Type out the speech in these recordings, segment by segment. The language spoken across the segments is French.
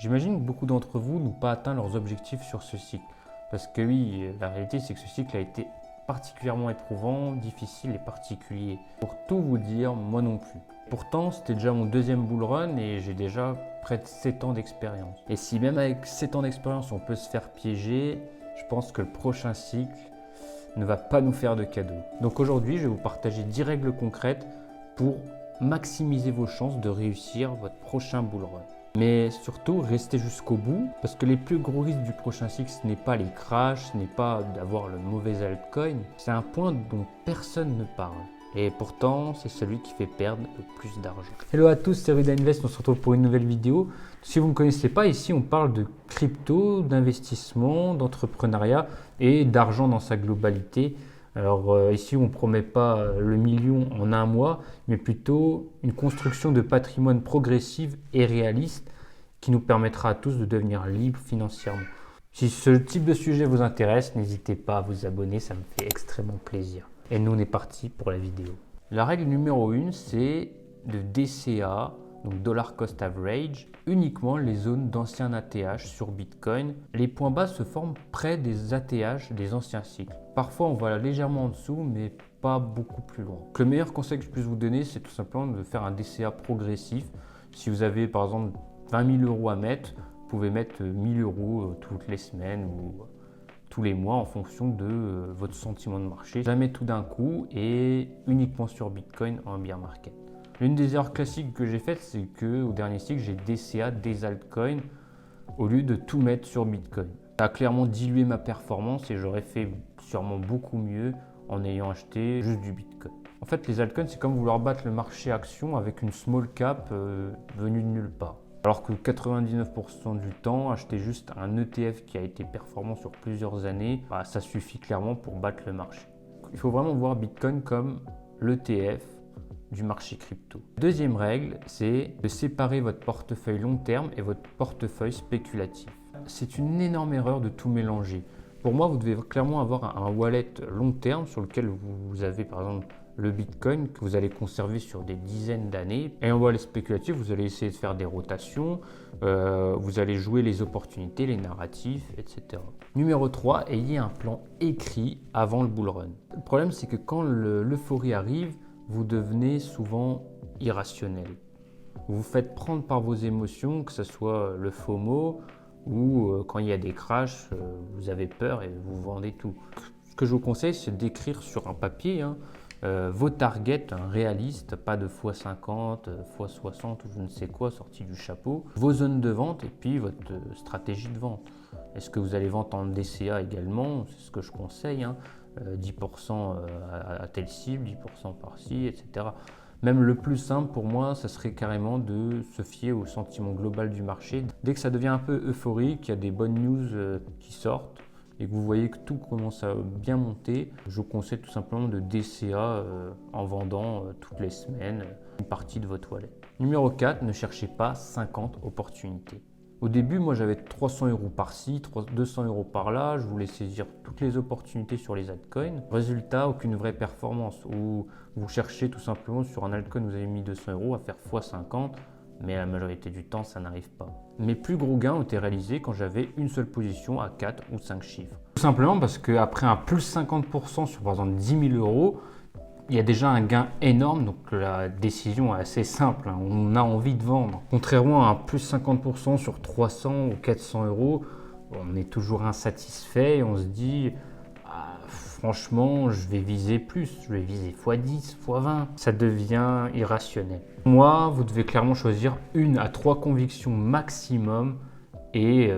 J'imagine que beaucoup d'entre vous n'ont pas atteint leurs objectifs sur ce cycle. Parce que oui, la réalité c'est que ce cycle a été particulièrement éprouvant, difficile et particulier. Pour tout vous dire, moi non plus. Pourtant, c'était déjà mon deuxième bull run et j'ai déjà près de 7 ans d'expérience. Et si même avec 7 ans d'expérience on peut se faire piéger, je pense que le prochain cycle ne va pas nous faire de cadeaux. Donc aujourd'hui, je vais vous partager 10 règles concrètes pour maximiser vos chances de réussir votre prochain bull run. Mais surtout, restez jusqu'au bout, parce que les plus gros risques du prochain cycle, ce n'est pas les crashs, ce n'est pas d'avoir le mauvais altcoin, c'est un point dont personne ne parle. Et pourtant, c'est celui qui fait perdre le plus d'argent. Hello à tous, c'est Ruda Invest, on se retrouve pour une nouvelle vidéo. Si vous ne me connaissez pas, ici on parle de crypto, d'investissement, d'entrepreneuriat et d'argent dans sa globalité. Alors ici, on ne promet pas le million en un mois, mais plutôt une construction de patrimoine progressive et réaliste qui nous permettra à tous de devenir libres financièrement. Si ce type de sujet vous intéresse, n'hésitez pas à vous abonner, ça me fait extrêmement plaisir. Et nous, on est parti pour la vidéo. La règle numéro 1, c'est de DCA, donc Dollar Cost Average, uniquement les zones d'anciens ATH sur Bitcoin. Les points bas se forment près des ATH des anciens cycles. Parfois, on va légèrement en dessous, mais pas beaucoup plus loin. Donc, le meilleur conseil que je puisse vous donner, c'est tout simplement de faire un DCA progressif. Si vous avez par exemple 20 000 euros à mettre, vous pouvez mettre 1 000 euros toutes les semaines ou tous les mois en fonction de votre sentiment de marché. Jamais tout d'un coup et uniquement sur Bitcoin en bear market. L'une des erreurs classiques que j'ai faites, c'est qu'au dernier cycle, j'ai DCA des altcoins au lieu de tout mettre sur Bitcoin. Ça a clairement dilué ma performance et j'aurais fait sûrement beaucoup mieux en ayant acheté juste du Bitcoin. En fait, les altcoins, c'est comme vouloir battre le marché action avec une small cap venue de nulle part. Alors que 99% du temps, acheter juste un ETF qui a été performant sur plusieurs années, ça suffit clairement pour battre le marché. Il faut vraiment voir Bitcoin comme l'ETF du marché crypto. Deuxième règle, c'est de séparer votre portefeuille long terme et votre portefeuille spéculatif. C'est une énorme erreur de tout mélanger. Pour moi, vous devez clairement avoir un wallet long terme sur lequel vous avez par exemple le Bitcoin que vous allez conserver sur des dizaines d'années. Et en wallet spéculatif, vous allez essayer de faire des rotations, vous allez jouer les opportunités, les narratifs, etc. Numéro 3, ayez un plan écrit avant le bull run. Le problème, c'est que quand l'euphorie arrive, vous devenez souvent irrationnel. Vous vous faites prendre par vos émotions, que ce soit le FOMO ou quand il y a des crashs, vous avez peur et vous vendez tout. Ce que je vous conseille, c'est d'écrire sur un papier vos targets réalistes, pas de x50, x60 ou je ne sais quoi sorti du chapeau, vos zones de vente et puis votre stratégie de vente. Est-ce que vous allez vendre en DCA également? C'est ce que je conseille, 10% à telle cible, 10% par-ci, etc. Même le plus simple pour moi, ça serait carrément de se fier au sentiment global du marché. Dès que ça devient un peu euphorique, il y a des bonnes news qui sortent et que vous voyez que tout commence à bien monter, je vous conseille tout simplement de DCA en vendant toutes les semaines une partie de votre wallet. Numéro 4, ne cherchez pas 50 opportunités. Au début, moi j'avais 300 euros par-ci, 200 euros par-là, je voulais saisir toutes les opportunités sur les altcoins. Résultat, aucune vraie performance. Ou vous cherchez tout simplement sur un altcoin, vous avez mis 200 euros à faire x50, mais la majorité du temps, ça n'arrive pas. Mes plus gros gains ont été réalisés quand j'avais une seule position à 4 ou 5 chiffres. Tout simplement parce qu'après un plus 50% sur par exemple 10 000 euros, il y a déjà un gain énorme, donc la décision est assez simple, on a envie de vendre. Contrairement à un plus 50% sur 300 ou 400 euros, on est toujours insatisfait et on se dit franchement, je vais viser plus, je vais viser x10, x20. Ça devient irrationnel. Moi, vous devez clairement choisir 1 à 3 convictions maximum et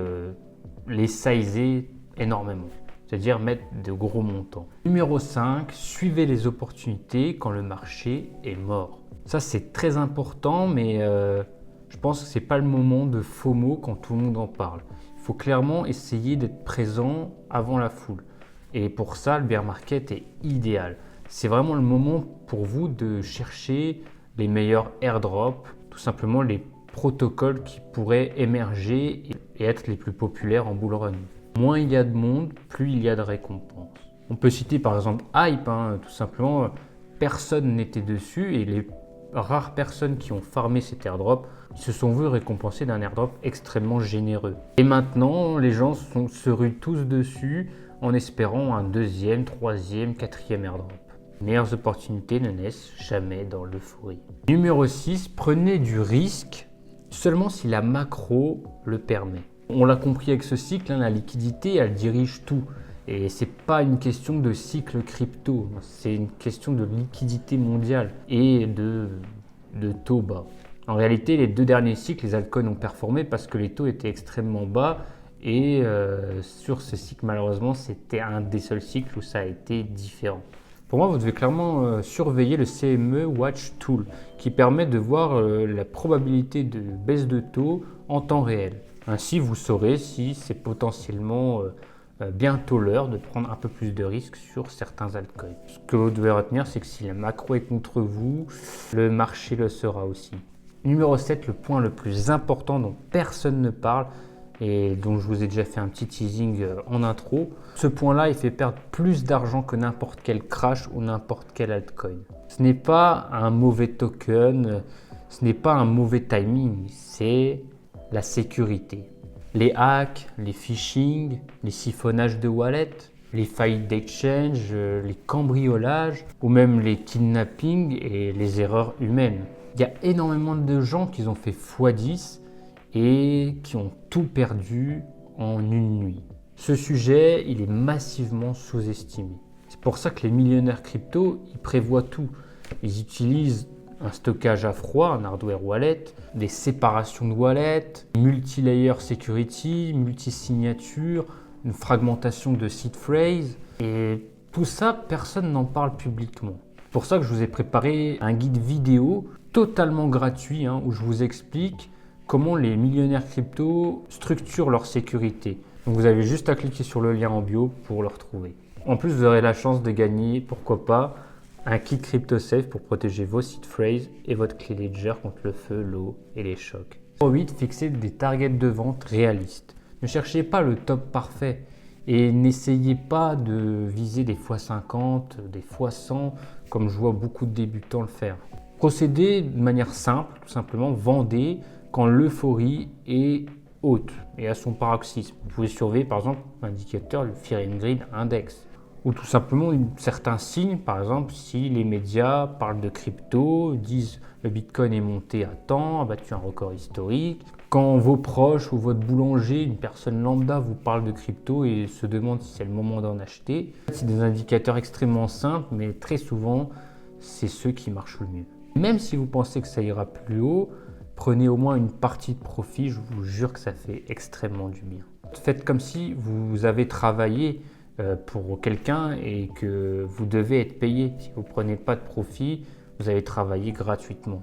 les sizer énormément. C'est-à-dire mettre de gros montants. Numéro 5, suivez les opportunités quand le marché est mort. Ça, c'est très important, mais je pense que ce n'est pas le moment de FOMO quand tout le monde en parle. Il faut clairement essayer d'être présent avant la foule. Et pour ça, le bear market est idéal. C'est vraiment le moment pour vous de chercher les meilleurs airdrops, tout simplement les protocoles qui pourraient émerger et être les plus populaires en bull run. Moins il y a de monde, plus il y a de récompenses. On peut citer par exemple Hype, tout simplement, personne n'était dessus et les rares personnes qui ont farmé cet airdrop se sont vus récompensés d'un airdrop extrêmement généreux. Et maintenant, les gens se ruent tous dessus en espérant un deuxième, troisième, quatrième airdrop. Les meilleures opportunités ne naissent jamais dans l'euphorie. Numéro 6, prenez du risque seulement si la macro le permet. On l'a compris avec ce cycle, la liquidité, elle dirige tout. Et ce n'est pas une question de cycle crypto, c'est une question de liquidité mondiale et de taux bas. En réalité, les 2 derniers cycles, les altcoins ont performé parce que les taux étaient extrêmement bas. Et sur ce cycle, malheureusement, c'était un des seuls cycles où ça a été différent. Pour moi, vous devez clairement surveiller le CME Watch Tool qui permet de voir la probabilité de baisse de taux en temps réel. Ainsi, vous saurez si c'est potentiellement bientôt l'heure de prendre un peu plus de risques sur certains altcoins. Ce que vous devez retenir, c'est que si la macro est contre vous, le marché le sera aussi. Numéro 7, le point le plus important dont personne ne parle et dont je vous ai déjà fait un petit teasing en intro. Ce point-là, il fait perdre plus d'argent que n'importe quel crash ou n'importe quel altcoin. Ce n'est pas un mauvais token, ce n'est pas un mauvais timing, c'est la sécurité. Les hacks, les phishing, les siphonnages de wallet, les faillites d'exchange, les cambriolages ou même les kidnappings et les erreurs humaines. Il y a énormément de gens qui ont fait x10 et qui ont tout perdu en une nuit. Ce sujet, il est massivement sous-estimé. C'est pour ça que les millionnaires crypto, ils prévoient tout. Ils utilisent un stockage à froid, un hardware wallet, des séparations de wallet, multi-layer security, multi-signature, une fragmentation de seed phrase. Et tout ça, personne n'en parle publiquement. C'est pour ça que je vous ai préparé un guide vidéo totalement gratuit où je vous explique comment les millionnaires crypto structurent leur sécurité. Donc vous avez juste à cliquer sur le lien en bio pour le retrouver. En plus, vous aurez la chance de gagner, pourquoi pas, un kit CryptoSafe pour protéger vos seed phrases et votre clé Ledger contre le feu, l'eau et les chocs. Numéro 8, fixez des targets de vente réalistes. Ne cherchez pas le top parfait et n'essayez pas de viser des x50, des x100 comme je vois beaucoup de débutants le faire. Procédez de manière simple, tout simplement, vendez quand l'euphorie est haute et à son paroxysme. Vous pouvez surveiller par exemple l'indicateur, le Fear and Greed Index. Ou tout simplement certains signes, par exemple si les médias parlent de crypto, disent le Bitcoin est monté à temps, a battu un record historique. Quand vos proches ou votre boulanger, une personne lambda vous parle de crypto et se demande si c'est le moment d'en acheter. C'est des indicateurs extrêmement simples, mais très souvent, c'est ceux qui marchent le mieux. Même si vous pensez que ça ira plus haut, prenez au moins une partie de profit, je vous jure que ça fait extrêmement du bien. Faites comme si vous avez travaillé pour quelqu'un et que vous devez être payé. Si vous ne prenez pas de profit, vous avez travaillé gratuitement.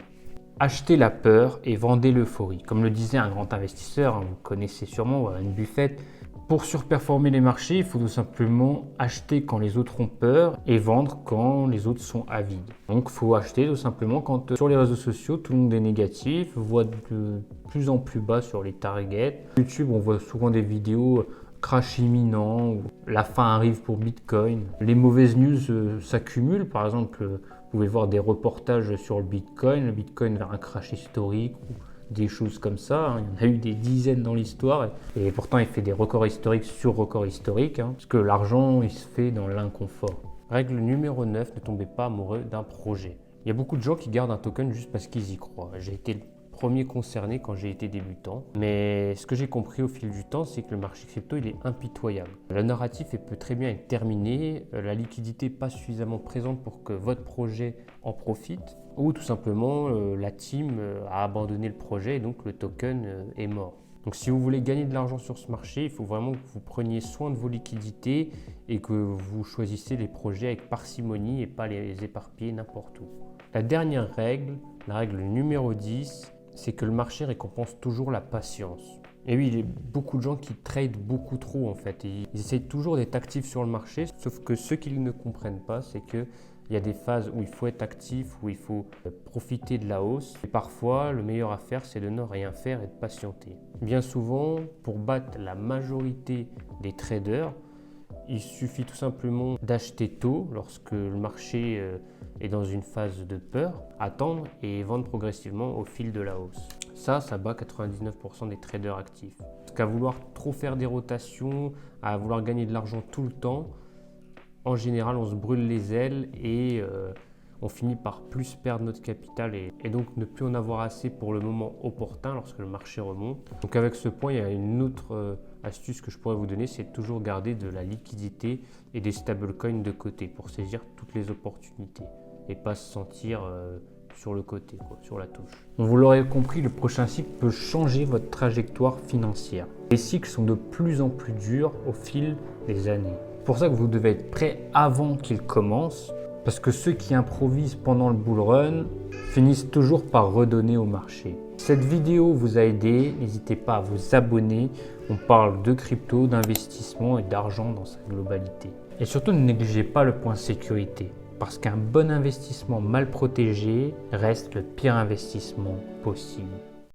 Achetez la peur et vendez l'euphorie. Comme le disait un grand investisseur, vous connaissez sûrement Warren Buffett, pour surperformer les marchés, il faut tout simplement acheter quand les autres ont peur et vendre quand les autres sont avides. Donc il faut acheter tout simplement quand sur les réseaux sociaux, tout le monde est négatif, voit de plus en plus bas sur les targets. Sur YouTube, on voit souvent des vidéos crash imminent, où la fin arrive pour Bitcoin. Les mauvaises news s'accumulent, par exemple, vous pouvez voir des reportages sur le Bitcoin vers un crash historique, ou des choses comme ça. Il y en a eu des dizaines dans l'histoire et pourtant il fait des records historiques sur records historiques parce que l'argent il se fait dans l'inconfort. Règle numéro 9, ne tombez pas amoureux d'un projet. Il y a beaucoup de gens qui gardent un token juste parce qu'ils y croient. J'ai été le premier concerné quand j'ai été débutant, mais ce que j'ai compris au fil du temps, c'est que le marché crypto il est impitoyable. Le narratif peut très bien être terminé, la liquidité pas suffisamment présente pour que votre projet en profite, ou tout simplement la team a abandonné le projet et donc le token est mort. Donc si vous voulez gagner de l'argent sur ce marché, il faut vraiment que vous preniez soin de vos liquidités et que vous choisissez les projets avec parcimonie et pas les éparpiller n'importe où. La dernière règle, la règle numéro 10, c'est que le marché récompense toujours la patience. Et oui, il y a beaucoup de gens qui tradent beaucoup trop en fait. Ils essayent toujours d'être actifs sur le marché, sauf que ce qu'ils ne comprennent pas, c'est qu'il y a des phases où il faut être actif, où il faut profiter de la hausse. Et parfois, le meilleur à faire, c'est de ne rien faire et de patienter. Bien souvent, pour battre la majorité des traders, Il suffit tout simplement d'acheter tôt lorsque le marché est dans une phase de peur, attendre et vendre progressivement au fil de la hausse. Ça bat 99% des traders actifs. Parce qu'à vouloir trop faire des rotations, à vouloir gagner de l'argent tout le temps, en général, on se brûle les ailes et on finit par plus perdre notre capital et donc ne plus en avoir assez pour le moment opportun lorsque le marché remonte. Donc avec ce point, il y a une autre astuce que je pourrais vous donner, c'est de toujours garder de la liquidité et des stablecoins de côté pour saisir toutes les opportunités et pas se sentir sur le côté, sur la touche. Vous l'aurez compris, le prochain cycle peut changer votre trajectoire financière. Les cycles sont de plus en plus durs au fil des années. C'est pour ça que vous devez être prêt avant qu'ils commencent, parce que ceux qui improvisent pendant le bull run finissent toujours par redonner au marché. Si cette vidéo vous a aidé, n'hésitez pas à vous abonner. On parle de crypto, d'investissement et d'argent dans sa globalité. Et surtout, ne négligez pas le point sécurité, parce qu'un bon investissement mal protégé reste le pire investissement possible.